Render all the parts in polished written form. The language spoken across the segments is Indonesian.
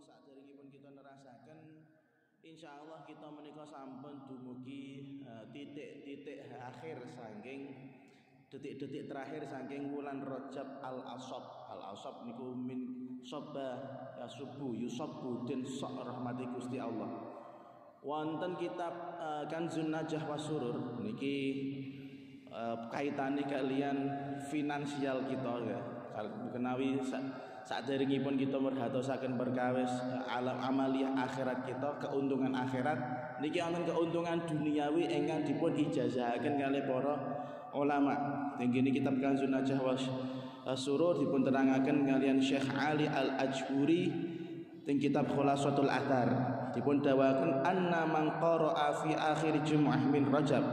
saderengipun kita nerasaken insyaallah kita menika sampun dumugi titik-titik akhir saking detik-detik terakhir saking wulan Rajab al-Asab niku min sabah yasubu yusabbu den sok rahmati Gusti Allah. Wonten kitab Kanzun Najah Wasurur niki kaitane kalian finansial kita ya. Kenawi saderengipun kita merhatosaken perkawis alam amaliyah akhirat kita, keuntungan akhirat niki wonten keuntungan duniawi ingkang dipun ijazahaken kalih para ulama. Tinggi kitab Kanzun Najah Wasurur dipun terangaken kalian Syekh Ali Al-Ajburi teng kitab Khulasatul Athar dipun dawaken anna man qara'a fi akhir jumu'ah min Rajab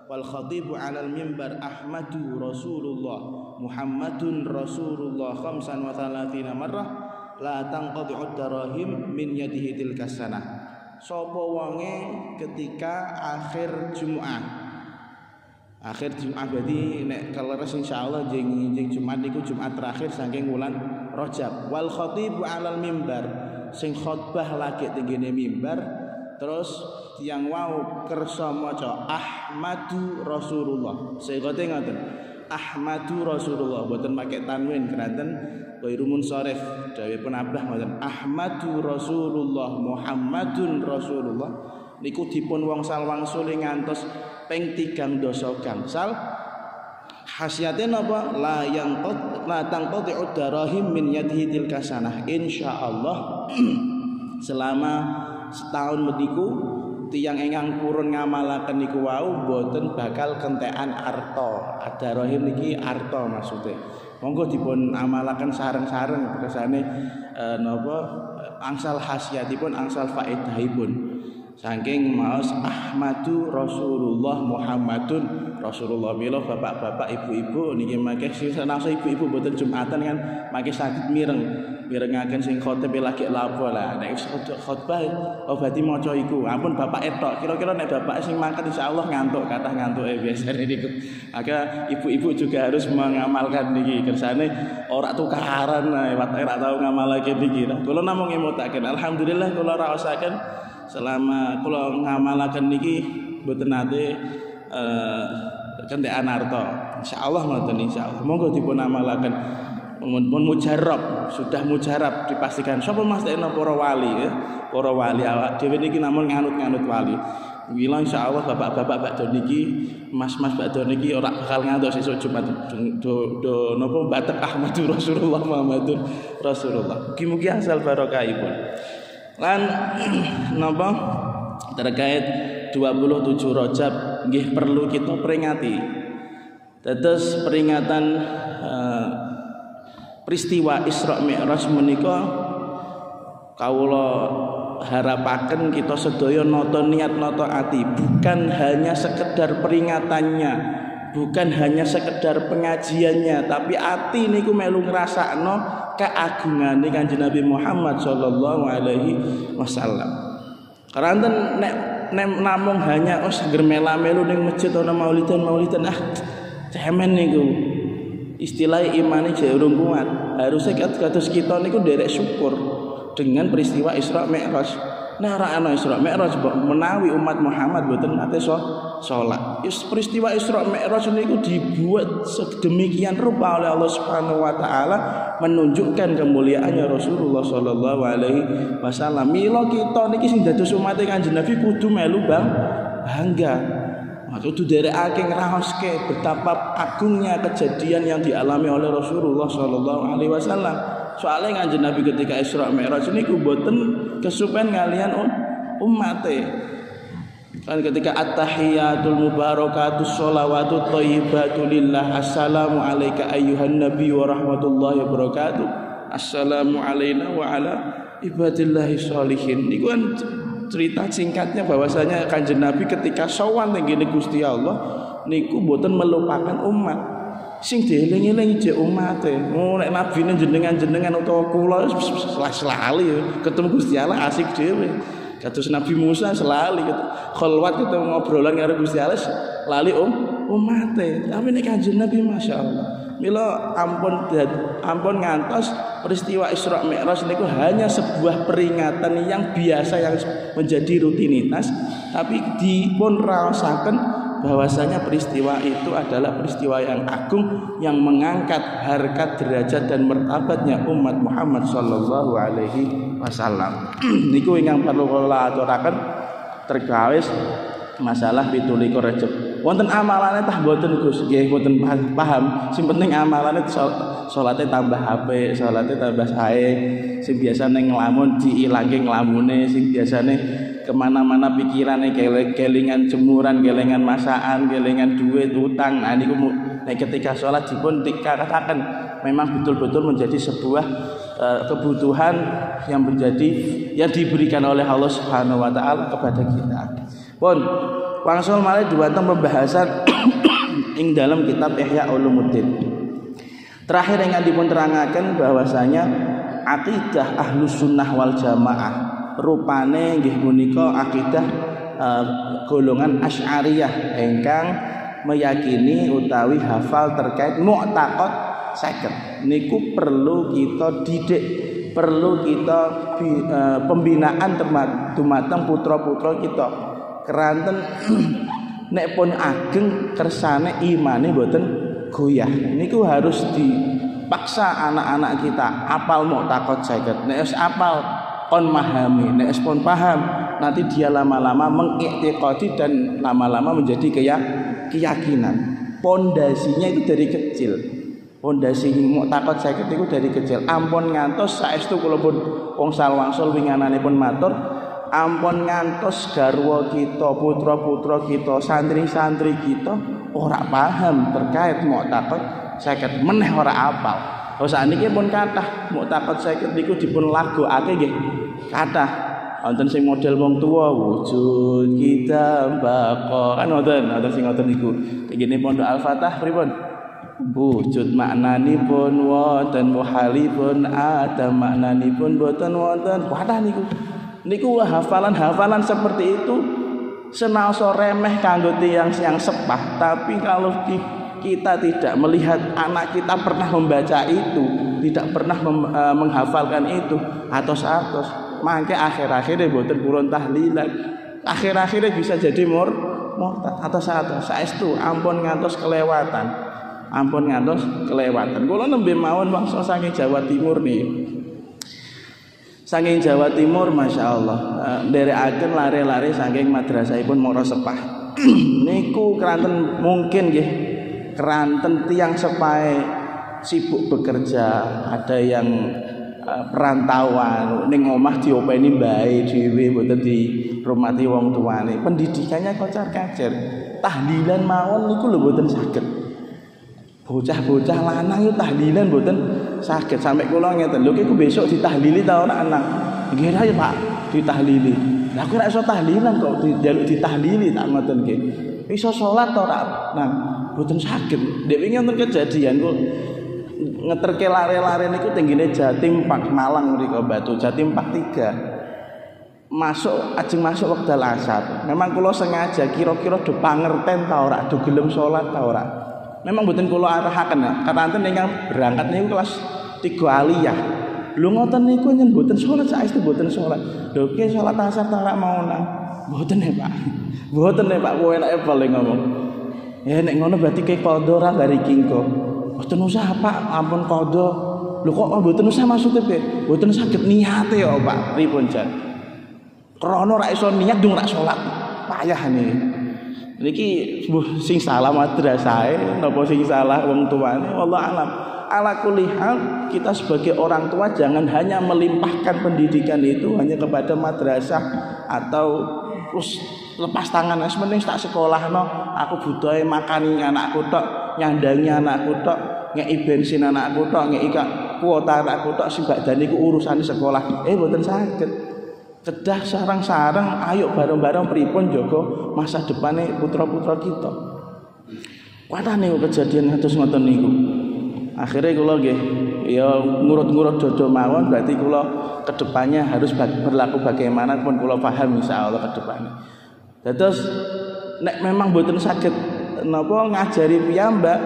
wal khatibu 'alal mimbar Ahmadu Rasulullah Muhammadun Rasulullah 35 marrah la tanqadi'ud darahim min yadihi tilka sanah. Sapa wonge ketika akhir Jumat berarti nek kaleres insyaallah jeng Jumat niku Jumat terakhir saking wulan Rajab wal khatibu 'alal mimbar sing khotbah lagi tenggene mimbar terus tiyang wau kersa maca Ahmadu Rasulullah segote ngoten Ahmadu Rasulullah boten pakai tanwin keranten ghairu munsharif dawuhipun Abah ngoten Ahmadu Rasulullah Muhammadun Rasulullah niku dipun wangsal wangsule ngantos ping 3 gangsal khasiate napa la tanqati'ud darahim min yadihi tilka sanah insyaallah selama setahun meniku tiyang ingkang purun ngamalaken niku wau boten bakal kentekan arta. Ad-darahim niki arta maksude. Monggo dipun amalaken sareng-sareng kersane napa angsal khasiatipun angsal faedahipun. Saking maos Ahmadu Rasulullah Muhammadun Rasulullah. Mila bapak-bapak ibu-ibu niki mangke senasa ibu-ibu boten Jumatan kan mangke saged mirengaken sing khotbah lagi lapo lah. Nek khotbah berarti maca iku. Ampun bapak etok. Kira-kira nek bapak sing mangkat insyaallah ngantuk, kathah ngantuke biasane niku. Maka ibu-ibu juga harus mengamalkan niki kersane ora tukaran watake ora tau ngamalake niki. Kula namung ngemutaken alhamdulillah kula raosaken selama kula ngamalaken niki boten nate kentekan arta. Insyaallah ngoten insyaallah. Monggo dipun amalaken. Mun mujarab, sudah mujarab dipastikan sapa Mas Dena para wali ya. Para wali awak dhewe niki namun nganut-nganut wali. Mila insyaallah bapak-bapak bakdo niki, mas-mas bakdo niki ora bakal ngantuk sesuk Jumat do napa batek Ahmadur Rasulullah Muhammadur Rasulullah. Mugi-mugi asal barokahipun. Lan napa terkait 27 Rajab nggih perlu kita peringati. Dados peringatan peristiwa Isra Mi'raj menika kawula harapaken kita sedaya nata niat nata ati bukan hanya sekedar peringatannya, bukan hanya sekedar pengajiannya, tapi ati niku melu ngrasakno keagungane Kanjeng Nabi Muhammad sallallahu alaihi wasallam. Karanten nek namung hanya seger mela-melu ning masjid ana maulidan cemen niku. Istilah imane jek urung kuat. Harusnya kados kita niku nderek syukur dengan peristiwa Isra Mi'raj. Nah ra ana Isra Mi'raj menawi umat Muhammad boten nate salat. Peristiwa Isra Mi'raj niku dibuat sedemikian rupa oleh Allah Subhanahu wa taala menunjukkan kemuliaannya Rasulullah sallallahu alaihi wasallam. Mila kita niki sing dados umat Kanjeng Nabi kudu melu bangga. Itu derekake ngraoske betapa agungnya kejadian yang dialami oleh Rasulullah sallallahu alaihi wasallam. Soalnya Kanjeng Nabi ketika Isra Mi'raj niku boten kesupen kalian ummate. Kan ketika at-tahiyatul mubarakatus sholawatut thayyibatu lillah assalamu alayka ayyuhan nabiy wa rahmatullahi wa barakatuh. Assalamu alayna wa ala ibadillahi sholihin. Niku kan cerita singkatnya bahwasanya Kanjeng Nabi ketika sowan tenggene Gusti Allah niku mboten melupakan umat sing dieling-eling jek umate. Nek nabine jenengan utawa kula lali ketemu Gusti Allah asik dhewe. Kados Nabi Musa selali kholwat ketemu ngobrolan karo Gusti Allah lali umate. Tapi nek Kanjeng Nabi masyaallah Mila ampun ngantos peristiwa Isra Mi'raj niku hanya sebuah peringatan yang biasa yang menjadi rutinitas, tapi dipun raosaken bahwasanya peristiwa itu adalah peristiwa yang agung yang mengangkat harkat, derajat dan martabatnya umat Muhammad sallallahu alaihi wasallam. Niku ingkang perlu kula aturaken terkawis masalah 17 Rajab. Wonten amalane tah mboten Gus? Nggih mboten paham. Sing penting amalane salate tambah apik, salate tambah sae. Sing biasane nglamun diilange nglamune, sing biasane kemana-mana pikirane kelingan jemuran, kelingan masakan, kelingan duit, utang. Nah niku nek ketika salat dipun dikatakan memang betul-betul menjadi sebuah kebutuhan yang diberikan oleh Allah Subhanahu wa taala kepada kita. Pun langsung malih dumateng pembahasan ing dalam kitab Ihya Ulumuddin. Terakhir ingkang dipun terangaken bahwasanya akidah Ahlus Sunnah wal Jamaah rupane nggih punika akidah golongan Asy'ariyah ingkang meyakini utawi hafal terkait mu'taqad 50. Niku perlu kita didik, perlu kita pembinaan dumateng putra-putra kita. Keranten nek pun ageng kersane imane mboten goyah. Niku harus dipaksa anak-anak kita apal mu'taqad 50. Nek wis apal kon memahami, nek wis pun paham nanti dia lama-lama mengiktikadi dan lama-lama menjadi keyakinan. Pondasinya itu dari kecil. Pondasi mu'taqad 50 itu dari kecil. Ampun ngantos saestu kula pun wangsul wingananipun matur, ampun ngantos garwa kita, putra-putra kita, santri-santri kita ora paham terkait mu'taqad 50, meneh ora apal. Sakniki pun kathah mu'taqad 50 niku dipun lagokake nggih. Kathah wonten sing model wong tuwa wujud kita baqa kan wonten sing ngoten niku. Ngene pondok Al-Fatah pripun? Wujud maknanipun wonten muhalipun ada maknanipun boten wonten. Kathah niku. Niku hafalan-hafalan seperti itu senaosa remeh kanggo tiyang yang sepah, tapi kalau kita tidak melihat anak kita pernah membaca itu, tidak pernah menghafalkan itu atos-atos, mangke akhir-akhirnya boten purun tahlilan, akhir-akhirnya bisa jadi murtad atos-atos. Saestu ampun ngantos kelewatan. Kula nembe mawon wangsul saking Jawa Timur nih. Saking Jawa Timur, masya Allah, nderekaken lare-lare saking madrasahipun Moro Sepah. Niku keranten mungkin nggih, keranten tiyang sepahe sibuk bekerja, ada yang perantauan, ning omah diopeni mbae dhewe mboten dirumati wong tuane. Pendidikannya kocar-kacir. Tahlilan mawon niku lho mboten saged. Bocah-bocah lanang yo tahlilan mboten saged sampai kula ngeten. Lho ki besok ditahlili ta ora anak? Nggih ya Pak, ditahlili. Lah aku ora iso tahlilan kok dijaluk ditahlili tak ngoten nggih. Iso salat ta ora? Nah, mboten saged. Dek wingi wonten kejadian kok ngeterke lare-lare niku tenggine Jatim Pak Malang mriku Batu Jatim Pak 3. Ajeng masuk wekdal asar. Memang kula sengaja kira-kira do pangerten ta ora, do gelem salat ta ora. Memang mboten kula arahaken ya. Karanten ingkang berangkat niku kelas 3 aliyah. Lho ngoten niku nyen mboten salat saestu mboten salat. Lho ki salat asar ta ora mau nang. Mboten ya Pak. Mboten ya Pak, kowe enake paling ngomong. Ya nek ngono berarti ki qadha ra bari kingko. Mboten usah Pak, ampun qadha. Lho kok mboten usah maksude piye? Mboten saged niate ya Pak. Pripun jan? Krana ra iso niat dung ra salat. Payah niki. Niki sing salah madrasahe napa sing salah wong tuane wallah alam. Ala kulli hal kita sebagai orang tua jangan hanya melimpahkan pendidikan itu hanya kepada madrasah atau terus lepas tangan wis mending tak sekolahno aku butuhe makani anakku tok, nyandangi anakku tok, ngeki bensin anakku tok, ngeki kuota anakku tok sing badane iku urusane sekolah. Mboten saged. Kedah sarang-sarang ayo bareng-bareng pripun jaga masa depane putra-putra kita. Kathah niku kejadian kados ngoten niku. Akhire kula nggih ya ngurut-ngurut dodo mawon berarti kula kedepannya harus berlaku bagaimanapun kula paham insyaallah kedepannya. Dados nek memang mboten saged napa ngajari piyambak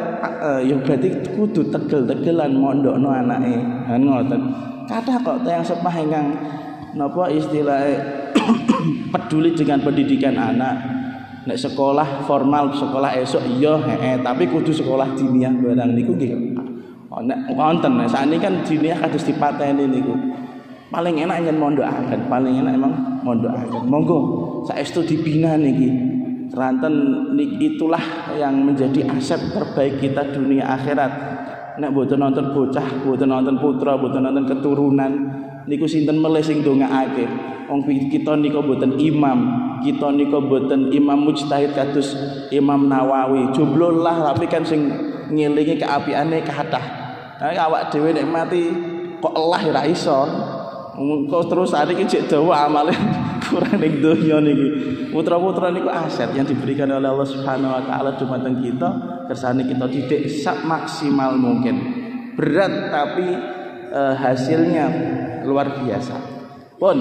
ya berarti kudu tegel-tegelan mondokno anake. Han ngoten. Kathah kok tiyang sepah ingkang napa istilahnya peduli dengan pendidikan anak. Nek sekolah formal, sekolah esok iya tapi kudu sekolah diniyah barang niku nggih. Nek wonten sakniki kan diniyah kados dipateni niku. Paling enak yen mondokaken, paling enak emang mondokaken. Monggo saestu dibina niki. Ranten itulah yang menjadi aset terbaik kita dunia akhirat. Nek mboten nonton bocah, mboten nonton putra, mboten nonton keturunan, niku sinten melih sing ndongaake. Wong kita nika mboten imam, kita nika mboten imam mujtahid kados Imam Nawawi. Jomblo lah tapi kan sing ngelingi keapiane kathah. Awak dhewe nek mati kok elah ora iso. Kok terus arek iki jek dawa amale kurang ning donya niki. Putra-putra niku aset yang diberikan oleh Allah Subhanahu wa taala dumateng kita, kersane kita didik sak maksimal mungkin. Berat tapi hasilnya luar biasa. Pun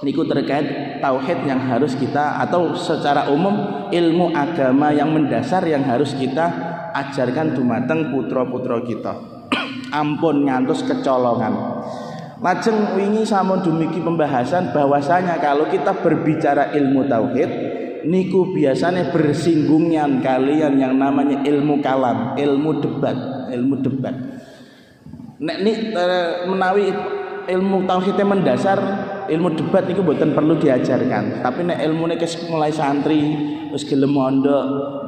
niku terkait tauhid yang harus kita atau secara umum ilmu agama yang mendasar yang harus kita ajarkan dumateng putra-putra kita. Ampun ngantos kecolongan. Lajeng wingi sampun dumugi pembahasan bahwasanya kalau kita berbicara ilmu tauhid niku biasanya bersinggungnya kalian yang namanya ilmu kalam, ilmu debat. Nek menawi ilmu tauhidnya mendasar, ilmu debat niku mboten perlu diajarkan. Tapi nek ilmune mulai santri wis gelem mondok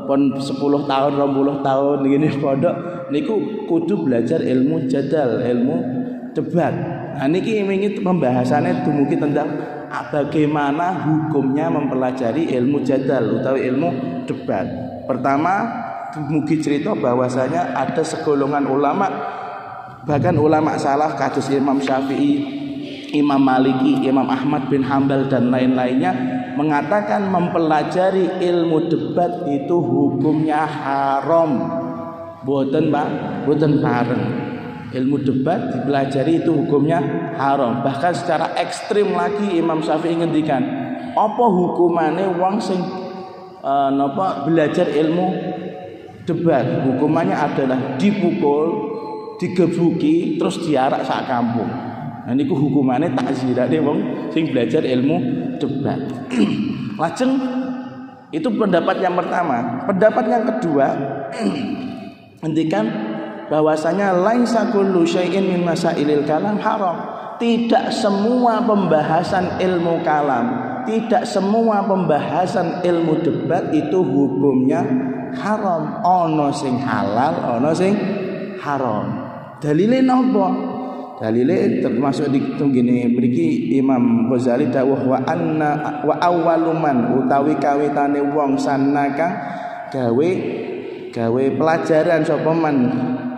pon 10 tahun, 20 tahun ngene pondok niku kudu belajar ilmu jadal, ilmu debat. Nah niki ingin pembahasannya dumugi tentang bagaimana hukumnya mempelajari ilmu jadal atau ilmu debat. Pertama, dumugi cerita bahwasanya ada segolongan ulama, bahkan ulama salaf kados Imam Syafi'i, Imam Maliki, Imam Ahmad bin Hambal dan lain-lainnya mengatakan mempelajari ilmu debat itu hukumnya haram. Boten Pak, boten bareng. Ilmu debat dipelajari itu hukumnya haram. Bahkan secara ekstrim lagi Imam Syafi'i ngendikan, apa hukumane wong sing belajar ilmu debat? Hukumannya adalah dipukul, digebuki, terus diarak sak kampung. Nah niku hukumane takzirane wong sing belajar ilmu debat. Lajeng itu pendapat yang pertama. Pendapat yang kedua ngendikan bahwasanya laisa kullu syai'in min masailil kalam haram. Tidak semua pembahasan ilmu kalam, tidak semua pembahasan ilmu debat itu hukumnya haram. Ono sing halal, ono sing haram. Dalile napa? Dalile termasuk di tunggine mriki Imam Ghazali dawuh wa awwaluman utawi kawitane wong sanaka gawe pelajaran sapa man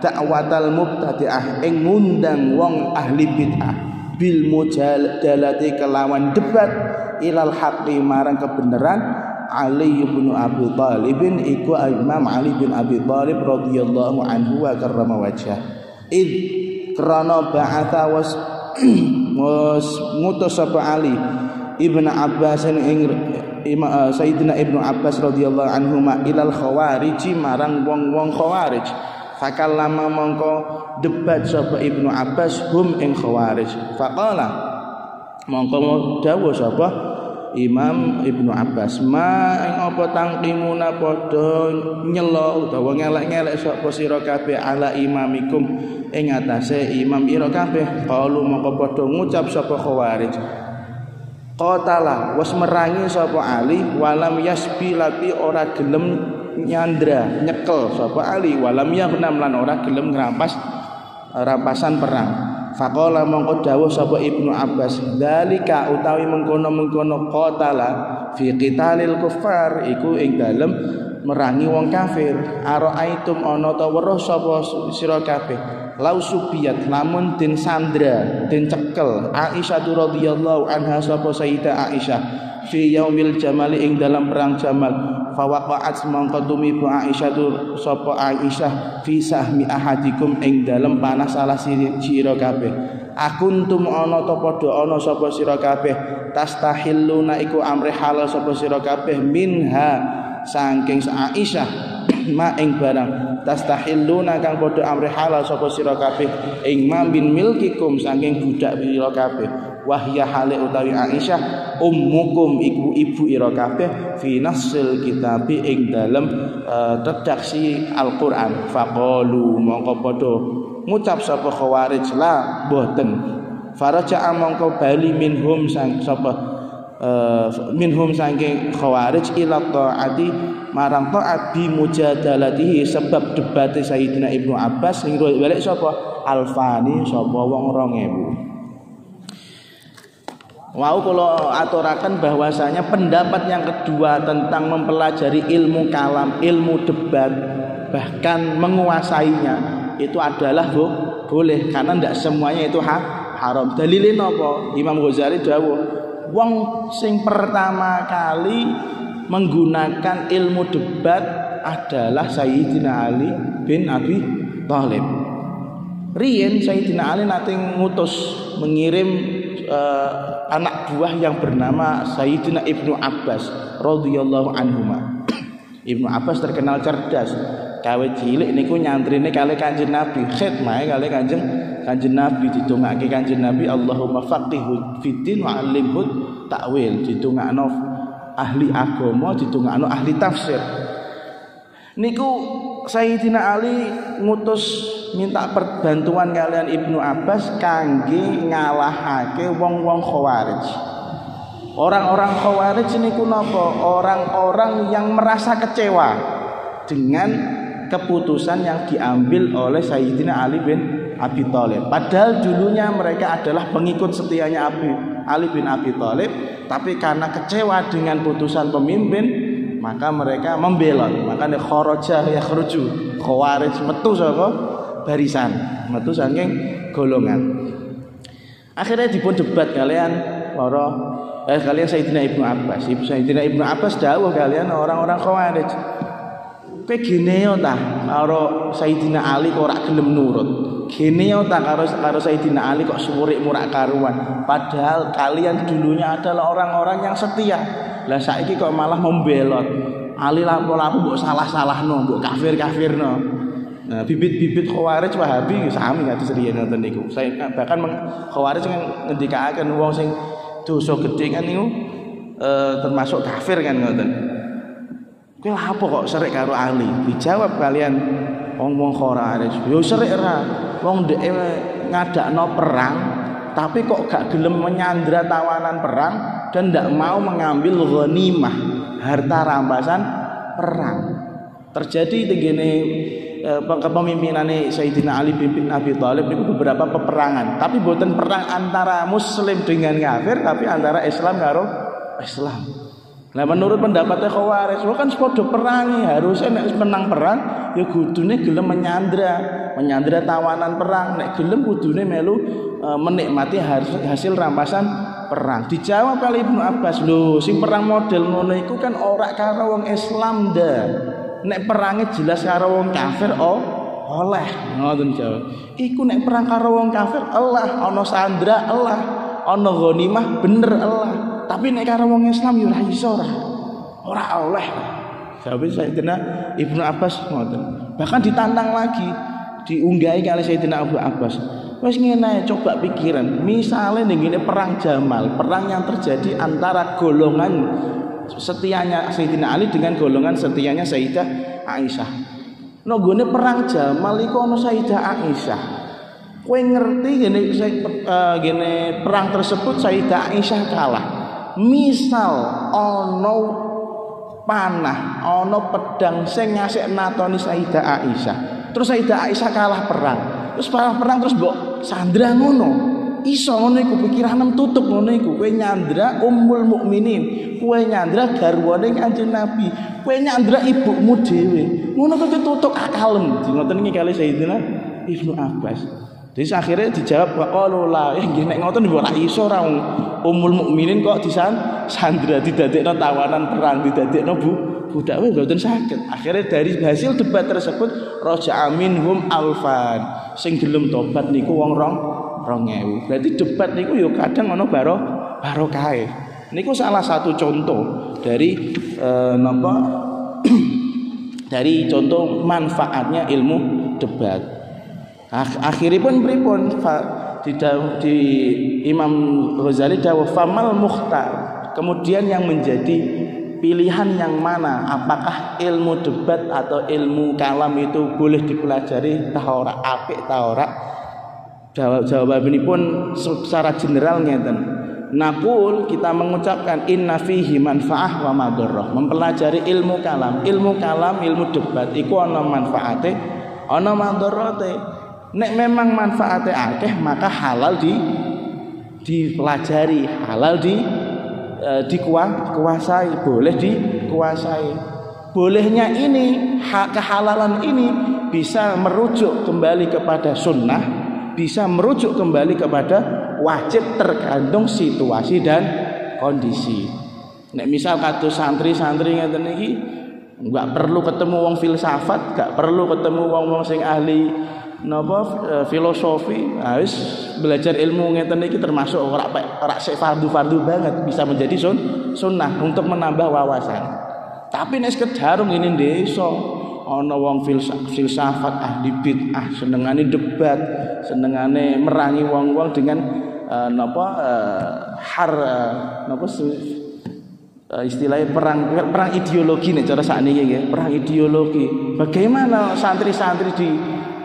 dakwatal mubtadi'ah ing ngundang wong ahli bid'ah bil mujadalati kelawan debat ilal haqqi marang kebenaran Ali bin Abi Thalib iku Imam Ali bin Abi Thalib radhiyallahu anhu wa karrama wajhah id krana ba'atha was ngutus Ali Ibn Abbas ing Sayyidina Ibnu Abbas radhiyallahu anhuma ilal khawarij marang wong-wong khawarij. Fakallama mongko debat sapa Ibnu Abbas hum ing khawarij. Faqala mongko dawuh sapa Imam Ibnu Abbas ma ing apa tangkimuna padha nyela utawa ngelek-ngelek sapa sira kabeh ala imamikum ing atase imam ira kabeh. Qalu mongko padha ngucap sapa khawarij qatala was merangi sapa Ali walam yasbi lati ora gelem nyandra nyekel sapa Ali walam yahnam lan ora gelem ngrampas rampasan perang. Faqala mongko dawuh sapa Ibnu Abbas dalika utawi mengkono-mengkono qatala fi qitalil kuffar iku ing dalem merangi wong kafir. Araaitum ana ta weruh sapa sira kabeh lau subiyat lamun den sandra den cekel Aisyah radhiyallahu anha sapa Sayyidah Aisyah fi yaumil jamal ing dalam perang Jamal fawaqa'at mongko tumiba Aisyah sapa Aisyah fi sahmi ahadikum ing dalam panah salah sira kabeh akuntum ana ta padha ana sapa sira kabeh tastahilluna iku amre halal sapa sira kabeh minha saking Aisyah ma ing barang tastahilluna kang padha amri halal sapa sira kabeh ing ma bin milkikum saking budak sira kabeh wahya hale utawi Aisyah ummukum ibu ira kabeh fi nasil kitabi ing dalem redaksi Al-Qur'an faqalu mongko padha ngucap sapa khawarij la mboten faraja mongko bali minhum sang sapa minhum saking khawarij ila taati marang taat bi mujadalatihi sebab debate Sayyidina Ibnu Abbas sing balik sapa alfani sapa wong 2000. Wau kula aturaken bahwasanya pendapat yang kedua tentang mempelajari ilmu kalam, ilmu debat bahkan menguasainya itu adalah boleh karena tidak semuanya itu haram. Dalilin apa? Imam Ghazali dawuh wong sing pertama kali menggunakan ilmu debat adalah Sayyidina Ali bin Abi Thalib. Riyen Sayyidina Ali nate ngutus mengirim anak buah yang bernama Sayyidina Ibnu Abbas radhiyallahu anhuma. Ibnu Abbas terkenal cerdas. Kawe cilik niku nyantrine kali Kanjeng Nabi, khidmah kali Kanjeng Nabi didongake Kanjeng Nabi Allahumma faqihhu fiddin wa 'allimhu ta'wil, didongakno ahli agama, didongakno ahli tafsir. Niku Sayyidina Ali ngutus minta perbantuan kalian Ibnu Abbas kangge ngalahake wong-wong Khawarij. Orang-orang Khawarij niku napa? Orang-orang yang merasa kecewa dengan keputusan yang diambil oleh Sayyidina Ali bin Abi Thalib. Padahal dulunya mereka adalah pengikut setianya Ali bin Abi Thalib, tapi karena kecewa dengan putusan pemimpin, maka mereka membelot. Makanya kharaja yakhruju, Khawarij metu saka barisan, metu saking golongan. Akhirnya dipun debat kalian kalian Sayyidina Ibnu Abbas. Sayyidina Ibnu Abbas dawuh kalian orang-orang Khawarij. Kowe gene yo ta karo Sayyidina Ali kok ora gelem nurut. Gene yo ta karo Sayyidina Ali kok suwurik murak karuan. Padahal kalian dulunya adalah orang-orang yang setia. Lah saiki kok malah membelot. Ali lapo-lapo mbok salah-salahno, mbok kafir-kafirno. Nah, bibit-bibit Khawarij Wahabi sami kados riyen ngoten niku. Saya bahkan Khawarij ngendikaken wong sing dosa gedhe kan niku termasuk kafir kan ngoten. Kowe apa kok serik karo Ali? Dijawab kalian wong-wong Khawarij. Yo serik ra. Wong ndek ngadakno perang tapi kok gak gelem menyandra tawanan perang dan ndak mau mengambil ghanimah, harta rampasan perang. Terjadi begini kepemimpinane Sayyidina Ali bin Abi Thalib itu beberapa peperangan, tapi bukan perang antara muslim dengan kafir, tapi antara Islam karo Islam. Nah menurut pendapatnya Khawarij, kan sepodo perangi harusnya nek menang perang ya kudune gelem menyandra tawanan perang, nek gelem kudune melu menikmati hasil rampasan perang. Dijawab kali Ibnu Abbas, lho sing perang model ngono iku kan ora karo wong Islam dah. Nek perange jelas karo wong kafir oleh ngoten jawab. Iku nek perang karo wong kafir Allah, ana sandra Allah, ana ghanimah bener Allah. Tapi nek karo wong Islam yo ora iso ora oleh. Jawab Sayyidina Ibnu Abbas ngoten. Bahkan ditantang lagi, diunggahi kali Sayyidina Abu Abbas. Wes ngene coba pikiran, misale ning ngene perang Jamal, perang yang terjadi antara golongan setianya Sayyidina Ali dengan golongan setianya Sayyidah Aisyah. No gone perang Jamal iku ana Sayyidah Aisyah. Kowe ngerti gene perang tersebut Sayyidah Aisyah kalah. Misal ana panah, ana pedang sing ngasik natoni Sayyidah Aisyah. Terus Sayyidah Aisyah kalah perang. Terus perang terus mbok sandra ngono. Iso ngono iku pikiranem tutup ngono iku. Kowe nyandra Ummul Mukminin, kowe nyandra garwane Kanjeng Nabi, kowe nyandra ibumu dhewe. Ngono kok tutup akalem. Ngoten iki kali Sayyidina Ibnu Abbas. Jadi akhirnya dijawab waqalu la ya nggih nek ngoten ora iso ra Ummul Mukminin kok disandra didadekno tawanan perang, didadekno budak wae mboten saged. Akhirnya dari hasil debat tersebut raja'a minhum alfan. Sing gelem tobat niku wong 2000. Berarti debat niku yo kadang ana barokahe. Niku salah satu contoh dari dari contoh manfaatnya ilmu debat. Akhiripun pripun di Imam Ghazali dawuh famal mukhtar. Kemudian yang menjadi pilihan yang mana, apakah ilmu debat atau ilmu kalam itu boleh dipelajari ta ora, apik ta ora? Jawabanipun secara general ngeten. Naqul, kita mengucapkan inna fihi manfaah wa madharrah. Mempelajari ilmu kalam, ilmu debat iku ana manfaate, ana madharrate. Nek memang manfaate akeh maka halal dipelajari, halal dikuasai, boleh dikuasai. Bolehnya ini, kehalalan ini bisa merujuk kembali kepada sunnah, bisa merujuk kembali kepada wajib, tergantung situasi dan kondisi. Nek misal kados santri-santri ngeten iki enggak perlu ketemu wong filsafat, enggak perlu ketemu wong-wong sing ahli filosofi, wis belajar ilmu ngeten iki termasuk ora sik fardu-fardu banget, bisa menjadi sunnah untuk menambah wawasan. Tapi nek sekedarung ini desa ana wong filsafat, ahli bid'ah, senengane debat, senengane merangi wong-wong dengan istilahnya perang ideologi nih cara sakniki nggih, perang ideologi. Bagaimana santri-santri di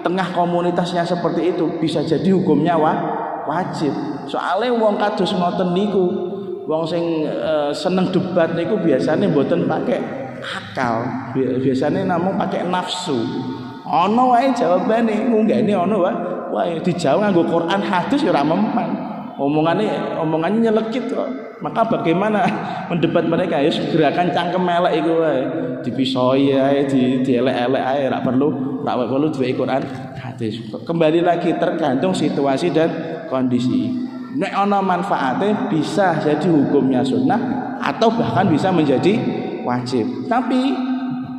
tengah komunitasnya seperti itu bisa jadi hukumnya wajib. Soalnya wong kados ngoten niku, wong sing seneng debat niku biasanya mboten pakai akal, biasanya namung pakai nafsu. Ono wae jawabane, munggane ono wae dijawab nganggo Quran hadis ya ora mempan. Omongannya nyelekit kok. Maka bagaimana mendebat mereka? Ya gerakan cangkem elek iku wae. Dipisoi ae, dielek-elek ae, ora perlu duwe Quran hadis. Kembali lagi tergantung situasi dan kondisi. Nek ana manfaatnya bisa jadi hukumnya sunnah atau bahkan bisa menjadi wajib. Tapi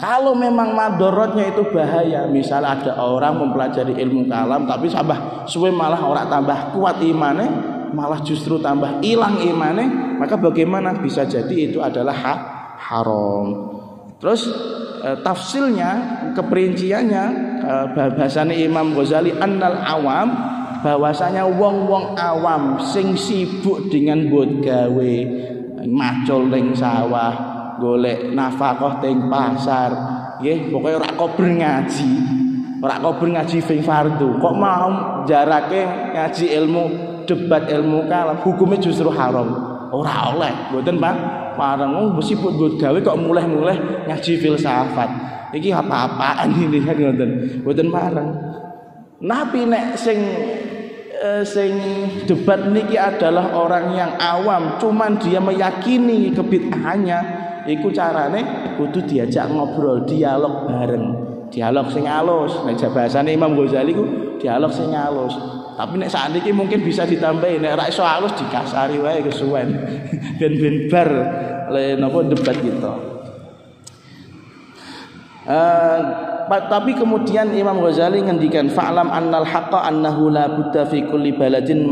kalau memang madorotnya itu bahaya, misal ada orang mempelajari ilmu kalam tapi sabah suwe malah orang tambah kuat imannya, malah justru tambah hilang imannya, maka bagaimana? Bisa jadi itu adalah haram. Terus tafsilnya, keperinciannya, bahasanya Imam Ghazali annal awam, bahwasanya wong-wong awam sing sibuk dengan buat gawe macul ning sawah, golek nafkah teng pasar, nggih pokoke ora kober ngaji fing fardu. Kok mau jarake ngaji ilmu debat, ilmu kalam, hukumnya justru haram. Ora oleh, mboten Pak. Parang mesti buat gawe kok mulai ngaji filsafat. Iki apa-apaan ini kan ngoten. Mboten parang. Nabi nek sing debat niki adalah orang yang awam, cuman dia meyakini kebid'ahannya, iku carane kudu diajak ngobrol, dialog bareng, dialog sing alus. Nek bahasane Imam Ghazali ku dialog sing alus. Tapi nek saat ini mungkin bisa ditambahin, nek ra iso alus dikasari wae kesuwen. Ben bar le napa debat kita. Tapi kemudian Imam Ghazali ngendikan fa'lam annal haqqa annahu la budda fi kulli baladin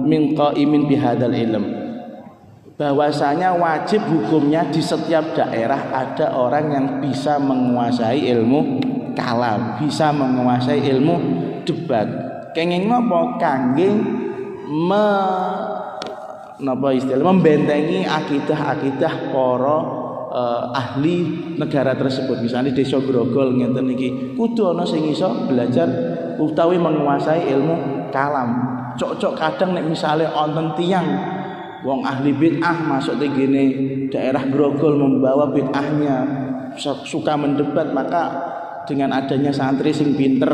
min qa'imin bihadzal ilm. Bahwasanya wajib hukumnya di setiap daerah ada orang yang bisa menguasai ilmu kalam, bisa menguasai ilmu debat. Kenging napa kangge membentengi akidah-akidah para ahli negara tersebut. Misalnya desa Grogol ngenten iki kudu ana sing iso belajar utawi menguasai ilmu kalam. Cocok kadang nek misale wonten tiyang wong ahli bid'ah masuk di gini daerah Grogol membawa bid'ahnya, suka mendebat, maka dengan adanya santri sing pinter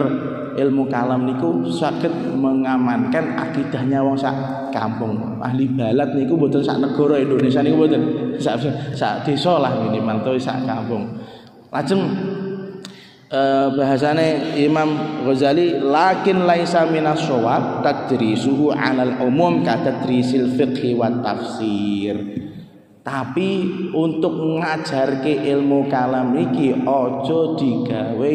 ilmu kalam niku saged mengamankan akidahnya wong sak kampung. Ahli balad niku mboten sak negara Indonesia niku mboten, sak desa lah minimal to sak kampung. Lajeng bahasane Imam Ghazali lakin laisa minas shawab tadrisuhu 'alal umum ka tadrisil fiqh wa tafsir. Tapi untuk ngajarke ilmu kalam iki aja digawe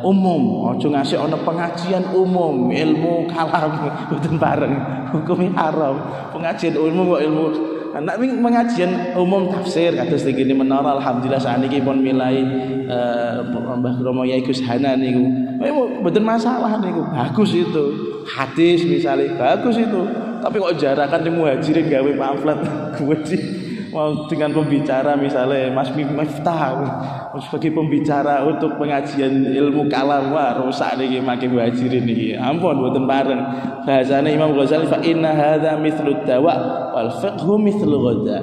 umum, aja ngasih ana pengajian umum ilmu kalam mboten bareng, hukumnya haram. Pengajian umum kok ilmu Nek pengajian umum tafsir kados iki menara alhamdulillah saniki pun milai Mbah Kromo Yai Gus Hanan niku. Mboten masalah niku. Bagus itu. Hadis misalnya bagus itu. Tapi kok jarakan di Muhajirin gawe pamflet gede. Mau dengan pembicara misalnya Mas Miftah sebagai pembicara untuk pengajian ilmu kalam, wah rusak niki makin Muhajirin niki. Ampun mboten bareng. Bahasane Imam Ghazali fa inna hadza mithlu dawa wal fiqhu mithlu ghadha.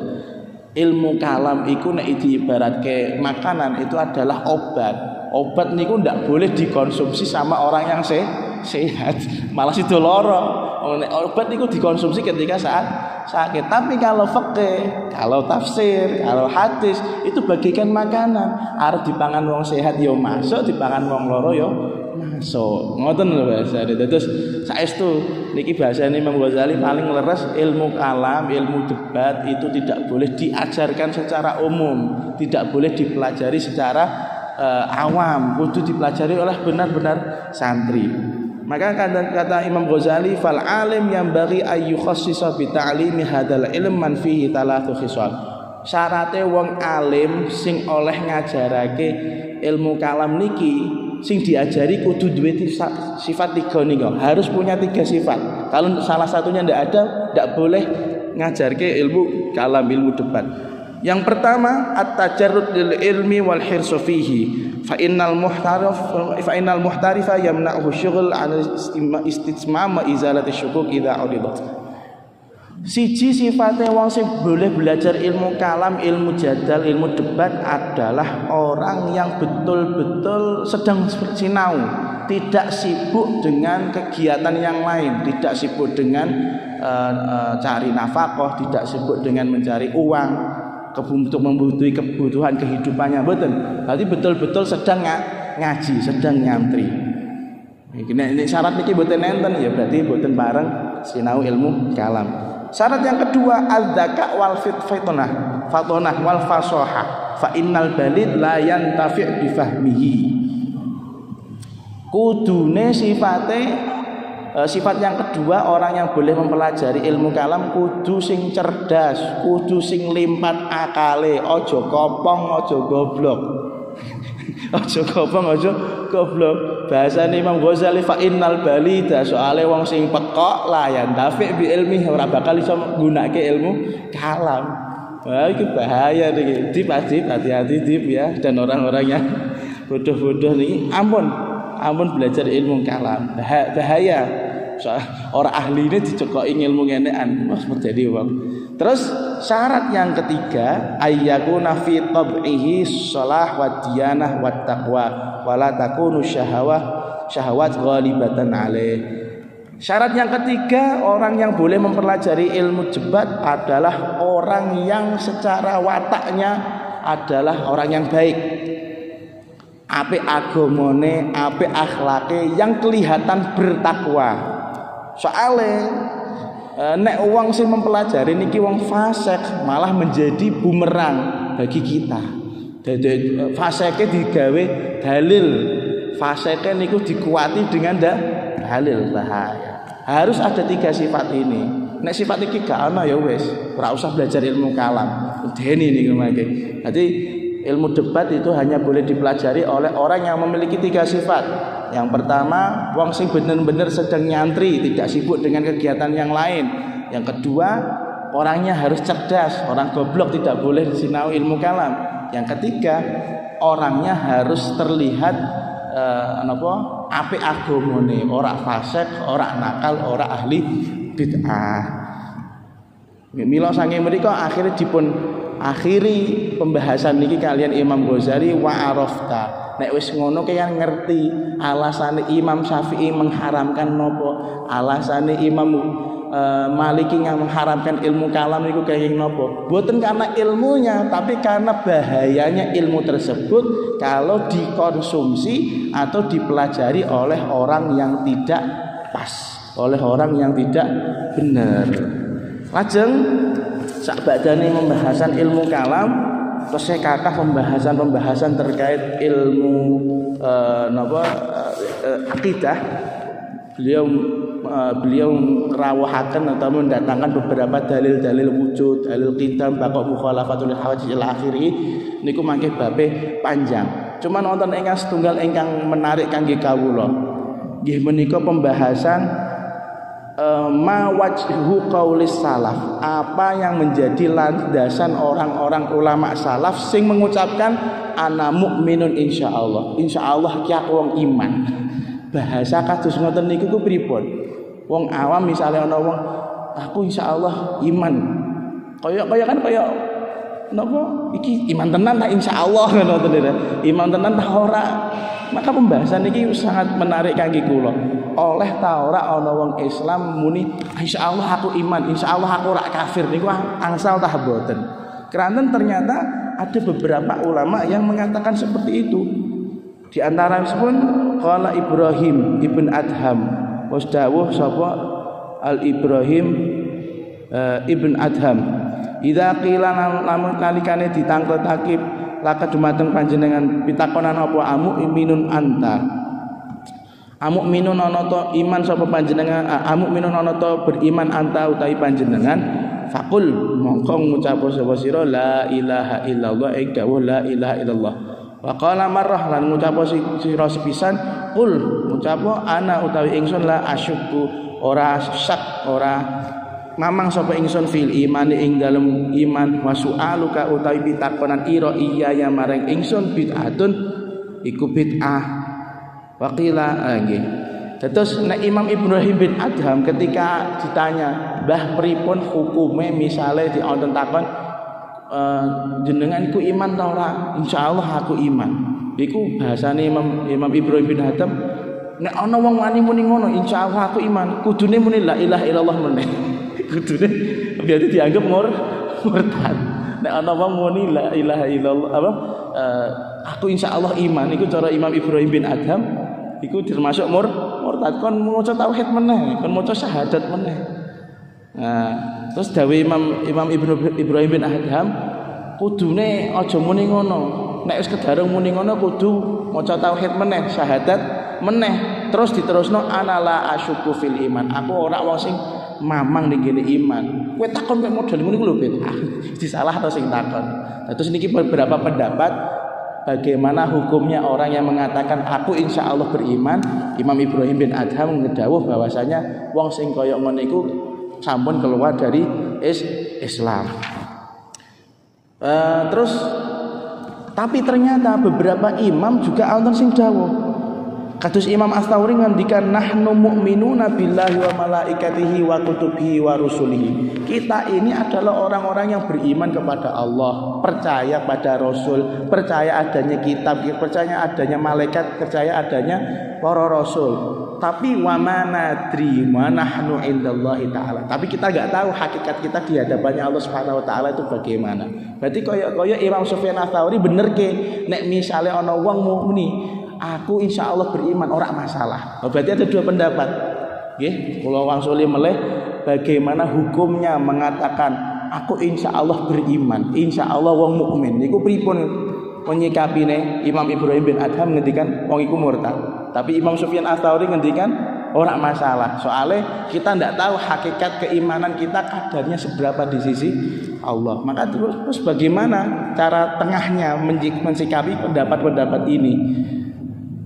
Ilmu kalam iku nek diibaratke makanan itu adalah obat. Obat niku ndak boleh dikonsumsi sama orang yang sehat. Malah sido lara. Obat niku dikonsumsi ketika saat sakit. Tapi kalau fikih, kalau tafsir, kalau hadis itu bagikan makanan. Arep dipangan wong sehat ya masuk, dipangan wong lara ya masuk. Ngoten lho bahasane. Terus saestu niki bahasane Imam Ghazali paling leres ilmu kalam, ilmu debat itu tidak boleh diajarkan secara umum, tidak boleh dipelajari secara awam, kudu dipelajari oleh benar-benar santri. Maka kata Imam Ghazali fal alim yang bagi ayu khassisa bi ta'limi hadzal ilm man fihi talathu khisal. Syarate wong alim sing oleh ngajarake ilmu kalam niki sing diajari kudu duwe sifat 3 niku. Harus punya 3 sifat. Kalau salah satunya ndak ada, ndak boleh ngajarke ilmu kalam, ilmu debat. Yang pertama at-tajarrud lil ilmi wal hirsu fihi. Fa innal muhtarifa yamna'uhu syughul 'an istismam wa izalati syukuk idza udidat. Siji sifate wong sing boleh belajar ilmu kalam, ilmu jadal, ilmu debat adalah orang yang betul-betul sedang sinau, tidak sibuk dengan kegiatan yang lain, tidak sibuk dengan cari nafkah, tidak sibuk dengan mencari uang untuk membutuhkan kebutuhan kehidupannya, betul. Berarti betul-betul sedang ngaji, sedang nyantri. Ini syarat niki boten enten ya, berarti boten bareng sinau ilmu kalam. Syarat yang kedua al-dzaka wal fatonah wal fasoha. Fa innal balid la yantafi' bi fahmihi. Kudune sifat yang kedua orang yang boleh mempelajari ilmu kalam kudu sing cerdas, kudu sing limpat akale, aja kopong, aja goblok. Aja kopong, aja goblok. Bahasane Imam Ghazali fa innal balida, soale wong sing pekok layan dafi bi ilmi ora bakal iso nggunakake ilmu kalam. Wah, itu bahaya niki. Dip hati-hati dip ya, dan orang-orang yang bodoh-bodoh niki ampun belajar ilmu kalam. Bahaya. Orang ahli ini dicekoki ilmu ngenean, wah terjadi bang. Terus syarat yang ketiga ayyakuna fi tab'ihi shalah wa diyanah wa taqwa wa la takunu syahawat ghalibatan alaih. Syarat yang ketiga orang yang boleh mempelajari ilmu debat adalah orang yang secara wataknya adalah orang yang baik, apik agamane, apik akhlake, yang kelihatan bertakwa. Soale nek wong sing mempelajari niki wong fasik malah menjadi bumerang bagi kita. Dadi fasike digawe dalil. Fasike niku dikuati dengan dalil, bahaya. Harus ada 3 sifat ini. Nek sifat iki gak ana ya wis, ora usah belajar ilmu kalam. Deni niku mangke. Dadi ilmu debat itu hanya boleh dipelajari oleh orang yang memiliki 3 sifat. Yang pertama, wong sing bener-bener sedang nyantri, tidak sibuk dengan kegiatan yang lain. Yang kedua, orangnya harus cerdas, orang goblok tidak boleh sinau ilmu kalam. Yang ketiga, orangnya harus terlihat apik agamane, ora fasik, ora nakal, ora ahli bid'ah. Mila saking menika akhirnya dipun akhiri pembahasan niki kalian Imam Ghazali wa arafta. Nek wis ngono kalian ngerti alasane Imam Syafi'i mengharamkan nopo, alasane Imam Maliki yang mengharamkan ilmu kalam niku kenging nopo. Boten karena ilmunya, tapi karena bahayanya ilmu tersebut kalau dikonsumsi atau dipelajari oleh orang yang tidak pas, oleh orang yang tidak benar. Lajeng sakbadane pembahasan ilmu kalam terus kakak pembahasan terkait ilmu akidah. Beliau beliau rawuhaken atau mendatangkan beberapa dalil-dalil wujud, dalil qidam, baqa mukhalafatul hawadits ila akhirih niku mangke babe panjang. Cuma wonten ingkang setunggal ingkang menarik kangge kawula. Nggih menika pembahasan ma wajhu qaulis salaf. Apa yang menjadi landasan orang-orang ulama salaf sing mengucapkan ana mukminun insyaallah. Insyaallah ki aku wong iman. Bahasa kados ngoten niku ku pripun? Wong awam misalnya ana wong aku insyaallah iman. Kaya napa iki iman tenan ta insyaallah ngoten lho. Iman tenan ta ora? Maka pembahasan iki sangat menarik kangge kula. Oleh ta ora ana wong Islam muni insyaallah aku iman, insyaallah aku ora kafir niku angsal ta mboten. Keranten ternyata ada beberapa ulama yang mengatakan seperti itu. Di antara pun qala Ibrahim ibn Adham wasdawuh sapa Al Ibrahim ibn Adham idza qila lamun nalikane ditangkletake laka dumateng panjenengan pitakonan apa amuk minun anta amuk minun ana ta iman sapa panjenengan amuk minun ana ta beriman anta utawi panjenengan faqul mongko ngucap sapa sira la ilaha illallah dawuh la ilaha illallah wa qala marrah lan ngucap sira sepisan qul ngucap ana utawi ingsun la asyukku ora syak ora mamang sapa ingsun fil iman ing dalem iman wasu'aluka utawi pitakonan ira iya ya marang ingsun bid'atun iku bid'ah waqila nggih. Terus nek Imam Ibrahim bin Adham ketika ditanya mbah pripun hukume misale diwonten takon jenengan iku iman ta ora? Insyaallah aku iman. Iku bahasane Imam Ibrahim bin Adham nek ana wong wani muni ngono insyaallah aku iman kudune muni la ilaha illallah meneh. Kudune biar dianggap murtad. Nek ana wong muni la ilaha illallah aku insyaallah iman iku cara Imam Ibrahim bin Adham iku termasuk murtad kon maca tauhid meneh, kon maca syahadat meneh. Nah, terus dawuh Imam Ibrahim bin Adham kudune aja muni ngono. Nek wis kedarung muni ngono kudu maca tauhid meneh, syahadat meneh. Terus diterusno anala asyuku fil iman. Aku ora wong sing mamang ning kene iman. Kowe takon kok model ngono iku lho bid'ah. Disalah to sing takon. Terus niki beberapa pendapat bagaimana hukumnya orang yang mengatakan aku insyaallah beriman. Imam Ibrahim bin Adham ngedawuh bahwasanya wong sing kaya ngono iku sampun keluar dari Islam. Terus tapi ternyata beberapa imam juga wonten sing dawuh. Kados Imam Ats-Tsauri ngendikan nahnu mu'minuna billahi wa malaikatihi wa kutubihi wa rusulihi. Kita ini adalah orang-orang yang beriman kepada Allah, percaya pada Rasul, percaya adanya kitab, percaya adanya malaikat, percaya adanya para rasul. Tapi wa manadri wa nahnu indallahi taala. Tapi kita enggak tahu hakikat kita di hadapannya Allah Subhanahu wa taala itu bagaimana. Berarti kaya Imam Sufyan Ats-Tsauri bener ke nek misale ana wong mukmin aku insyaallah beriman ora masalah. Berarti ada dua pendapat. Nggih, kula wangsuli meleh bagaimana hukumnya mengatakan aku insyaallah beriman, insyaallah wong mukmin. Niku pripun menyikapine? Imam Ibrahim bin Adham ngendikan wong iku murtad. Tapi Imam Sufyan Ats-Tsauri ngendikan ora masalah. Soalnya kita ndak tahu hakikat keimanan kita kadarnya seberapa di sisi Allah. Maka terus bagaimana cara tengahnya mensikapi pendapat-pendapat ini?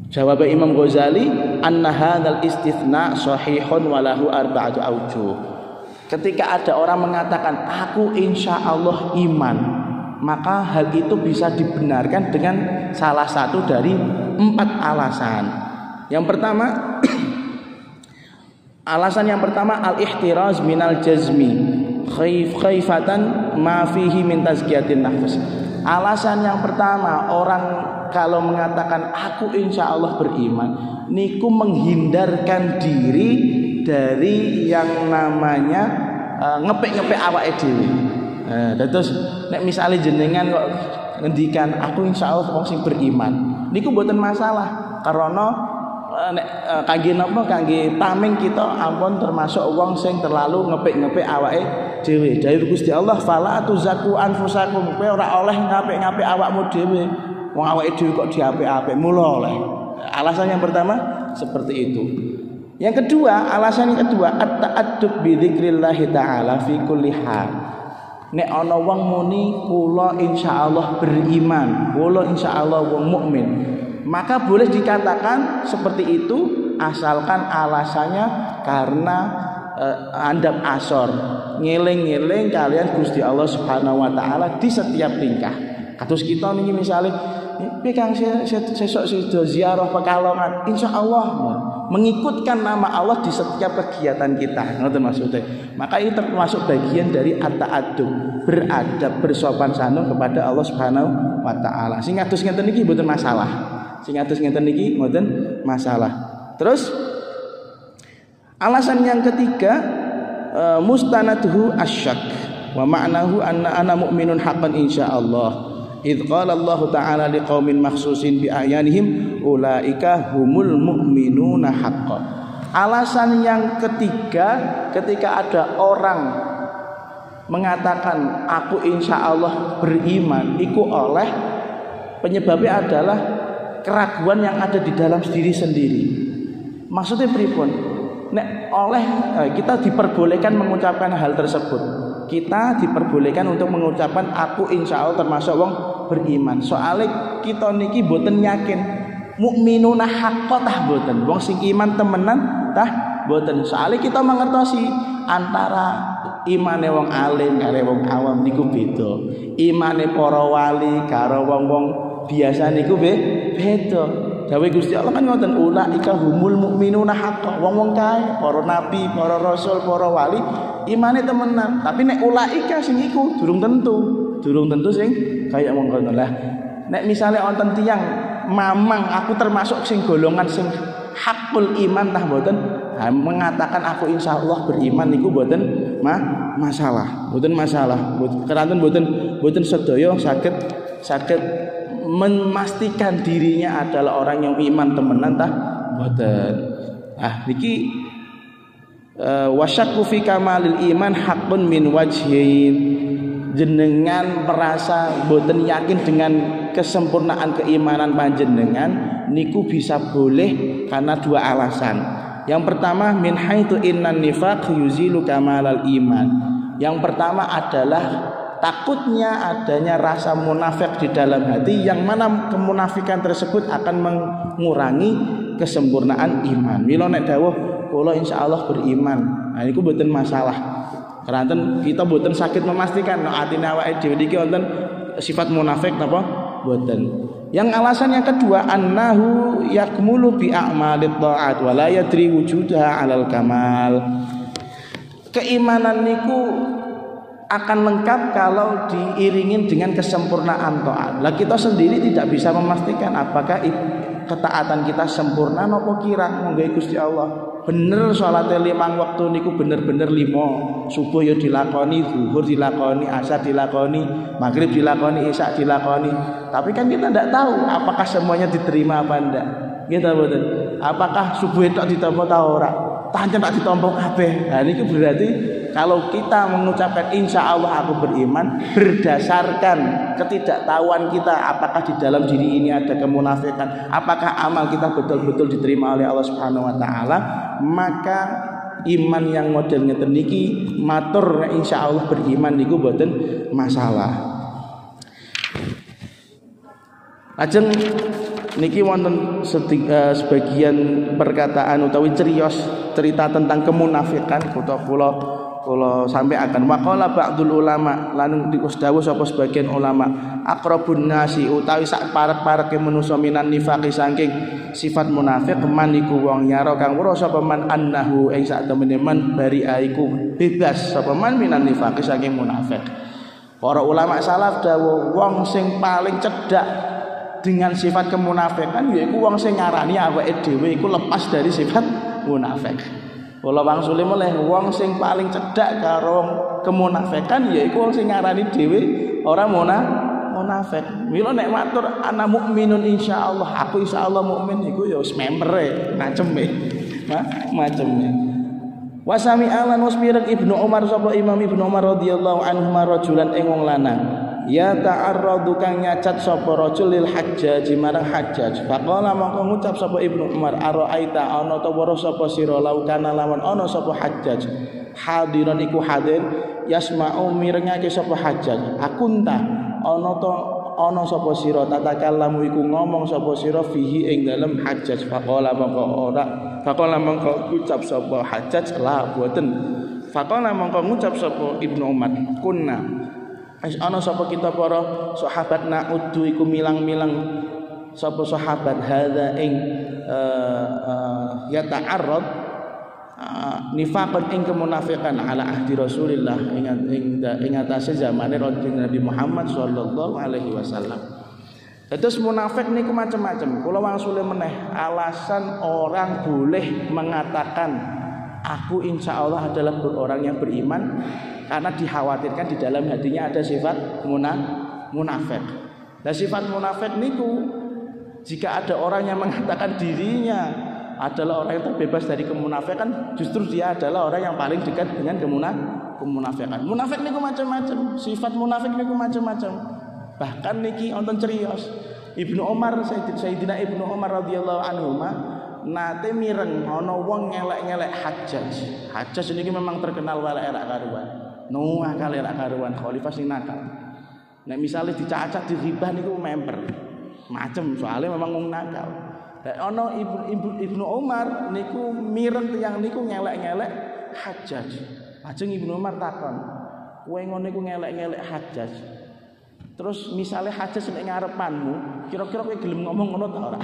Jawab Imam Ghazali, anna hadzal istitsna sahihun wa lahu arba'atu aujuh. Ketika ada orang mengatakan aku insyaallah iman, maka hal itu bisa dibenarkan dengan salah satu dari 4 alasan. Yang pertama, alasan yang pertama al-ihtiraz minal jazmi khaifatan ma fihi min tazkiyatin nafs. Alasan yang pertama, orang kalau mengatakan aku insya Allah beriman, niku menghindarkan diri dari yang namanya ngepek-ngepek awake dhewe. Terus nek misale jenengan kok ngendikan aku insya Allah wong sing beriman, niku mboten masalah karena nek kangge napa kangge tameng kita ampun termasuk wong sing terlalu ngepek-ngepek awake dhewe. Dawuh Gusti Allah, fala tuzaku anfusakum, kowe ora oleh ngapik-ngapik awakmu dhewe. Wong awake dhewe kok diapik-apik mula oleh. Alasan yang pertama seperti itu. Yang kedua, alasan yang kedua, at-ta'addub bi dzikrillah taala fi kulli hal. Nek ana wong muni kula insyaallah beriman, kula insyaallah wong mukmin, maka boleh dikatakan seperti itu asalkan alasannya karena andap asor, ngeling-ngeling kalian Gusti Allah Subhanahu wa taala di setiap tingkah. Kados kita niki misale Kang sesuk sida ziarah Pekalongan, insyaallah mengikutkan nama Allah di setiap kegiatan kita. Ngoten maksudnya. Maka ini termasuk bagian dari at-ta'addub, beradab, bersopan santun kepada Allah Subhanahu wa taala. Sing kados ngeten niki mboten masalah. Sing kados ngeten niki mboten masalah. Terus alasan yang ketiga, mustanaduhu asyak wa ma'nahu anna ana mu'minun haqqan insyaallah. Idz qala Allah Ta'ala liqaumin makhsusin bi a'yanihim ulaika humul mu'minuna haqqan. Alasan yang ketiga, ketika ada orang mengatakan aku insyaallah beriman, iku oleh penyebabnya adalah keraguan yang ada di dalam diri sendiri. Maksudnya pripun? Nek oleh kita diperbolehkan mengucapkan hal tersebut. Kita diperbolehkan untuk mengucapkan aku insya Allah termasuk wong beriman. Soalnya kita niki boten yakin mukminuna haqqan tah boten. Wong sing iman temenan tah boten. Soalnya kita mengertosi antara imane wong alim karo wong awam niku beda. Imane para wali karo wong-wong biasa niku beda. Dawe Gusti Allah kan ngoten, ulaika humul mukminuna haqqan. Wong-wong kae, para nabi, para rasul, para wali imane temenan. Tapi nek ulaika sing iku durung tentu sing kaya wong ngono lah. Nek misale wonten tiyang mamang aku termasuk sing golongan sing hakul iman tah boten, mengatakan aku insyaallah beriman niku boten masalah. Boten masalah. Keranten boten sedaya saged memastikan dirinya adalah orang yang iman temenan tah boten. Niki wasyakku fi kamalil iman haqqun min wajhin. Jenengan merasa boten yakin dengan kesempurnaan keimanan panjenengan niku bisa boleh karena dua alasan. Yang pertama min haitsu innan nifaq yuzilu kamalal iman. Yang pertama adalah takutnya adanya rasa munafik di dalam hati, yang mana kemunafikan tersebut akan mengurangi kesempurnaan iman. Mila nek dawuh kula insyaallah beriman, nah niku mboten masalah. Keranten kita mboten saged memastikan nek atine awake dhewe iki wonten sifat munafik napa mboten. Yang alasan yang kedua, annahu yakmulu bi a'malit ta'at wa la yadri wujudaha 'alal kamal. Keimanan niku akan lengkap kalau diiringin dengan kesempurnaan taat. Lah kita sendiri tidak bisa memastikan apakah ketaatan kita sempurna napa kira monggo Gusti Allah. Bener salate 5 waktu niku bener-bener 5. Subuh ya dilakoni, zuhur dilakoni, asar dilakoni, maghrib dilakoni, isya dilakoni. Tapi kan kita tidak tahu apakah semuanya diterima apa enggak. Gitu betul. Apakah subuh itu ditampa ta ora? Pancen tak ditampa kabeh. Nah niku berarti kalau kita mengucapkan insya Allah aku beriman berdasarkan ketidaktahuan kita apakah di dalam diri ini ada kemunafikan, apakah amal kita betul-betul diterima oleh Allah Subhanahu wa taala, maka iman yang model ngeten niki matur insya Allah beriman niku boten masalah. Lajeng niki wonten sebagian perkataan utawi cerita tentang kemunafikan kula sampai akan waqala ba'dul ulama lan dikustawu sapa sebagian ulama aqrabun nasi utawi sak parek-pareke manusa minan nifaqi saking sifat munafik man iku wong nyara kang weruh sapa man annahu ing sak temene man bari'a iku bebas sapa man minan nifaqi saking munafik. Para ulama salaf dawuh wong sing paling cedhak dengan sifat kemunafikan yaiku wong sing ngarani awake dhewe iku lepas dari sifat munafik. Kula wangsule meleh wong sing paling cedhak karo kemunafikan yaiku wong sing ngarani dhewe ora munafik. Mila nek matur ana mukminun insyaallah, aku insyaallah mukmin iku ya wis mempere, maceme. Maceme. Wasami alan wasmirek Ibnu Umar sapa Imam Ibnu Umar radhiyallahu anhu rajulan ing wong lanang. ya ta'arradu kang nyacat sapa rajul lil hajjaj marang hajjaj faqala mongko ngucap sapa Ibnu Umar araaita ana ta weruh sapa sira laukana lawan ana sapa hajjaj hadiran iku hadir yasma'u mirengake sapa hajjaj akunta ana sapa sira tatakallamu iku ngomong sapa sira fihi ing dalem hajjaj faqala mongko ucap sapa hajjaj la boten faqala mongko ngucap sapa Ibnu Umar kunna ana sapa kita para sahabat na'uddu iku milang-milang sapa sahabat hadza ing ya ta'arrad nifaqan ing kemunafikan ala ahdi Rasulillah ing atase zamane Nabi Muhammad sallallahu alaihi wasallam. Terus munafik niku macam-macam. Kula wangsule meneh alasan orang boleh mengatakan aku insya Allah adalah orang yang beriman karena dikhawatirkan di dalam hatinya ada sifat munafik. Nah sifat munafik niku jika ada orang yang mengatakan dirinya adalah orang yang terbebas dari kemunafikan, justru dia adalah orang yang paling dekat dengan kemunafikan. Munafik niku macam-macam, sifat munafik niku macam-macam. Bahkan niki wonten criyos Ibnu Umar Sayyidina Ibnu Umar radhiyallahu anhu nate mireng ana wong ngelek-ngelek Hajjaj. Hajjaj niki memang terkenal walek erak karuan. Nuwah kali erak karuan khalifah sing nakal. Nek misale dicacat diribah niku member. Macem soalnya memang wong nakal. Ana Ibnu Umar niku mireng tiyang niku ngelek-ngelek Hajjaj. Lajeng Ibnu Umar takon, "Kowe ngono niku ngelek-ngelek Hajjaj. Terus misalnya Hajjaj nek ngarepanmu, kira-kira kowe gelem ngomong ngono ta ora?"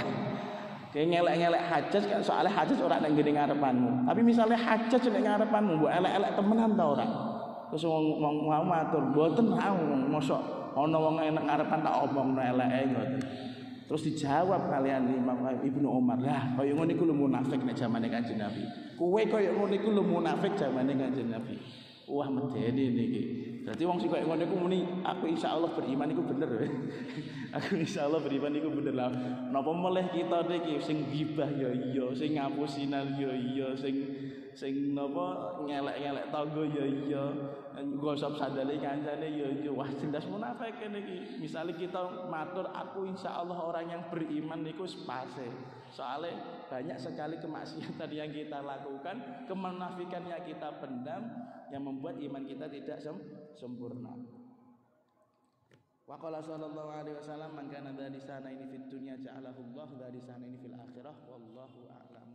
Kayak ngelek-ngelek Hajjaj kan soalnya Hajjaj ora nang ngene ngarepanmu. Tapi misalnya Hajjaj nek ngarepanmu mbok elek-elek temenan ta ora? Terus wong mau matur, "Mboten mosok ana wong enek ngarepan tak omongno eleke ngoten." Terus dijawab kalian Imam Ibnu Umar, "Lah kaya ngono iku lho munafik nek zamane Kanjeng Nabi. Kowe kaya ngono iku lho munafik zamane Kanjeng Nabi." Wah medeni niki. Berarti wong sing kaya ngono iku muni aku insyaallah beriman iku bener. Aku insyaallah beriman iku bener lah. Napa meleh kita niki sing gibah ya iya, sing ngapusinan ya iya, sing napa ngelek-ngelek tangga ya iya, gosok sandale kancane ya iya. Wah jelas munafik niki. Misale kita matur aku insyaallah orang yang beriman niku sepase. Soalnya banyak sekali kemaksiatan yang kita lakukan, kemunafikan yang kita pendam yang membuat iman kita tidak sempurna. Wa qala sallallahu alaihi wasallam man kana dzalisana ini fid dunya ja'alahu Allah dzalisana ini fil akhirah wallahu a'lam.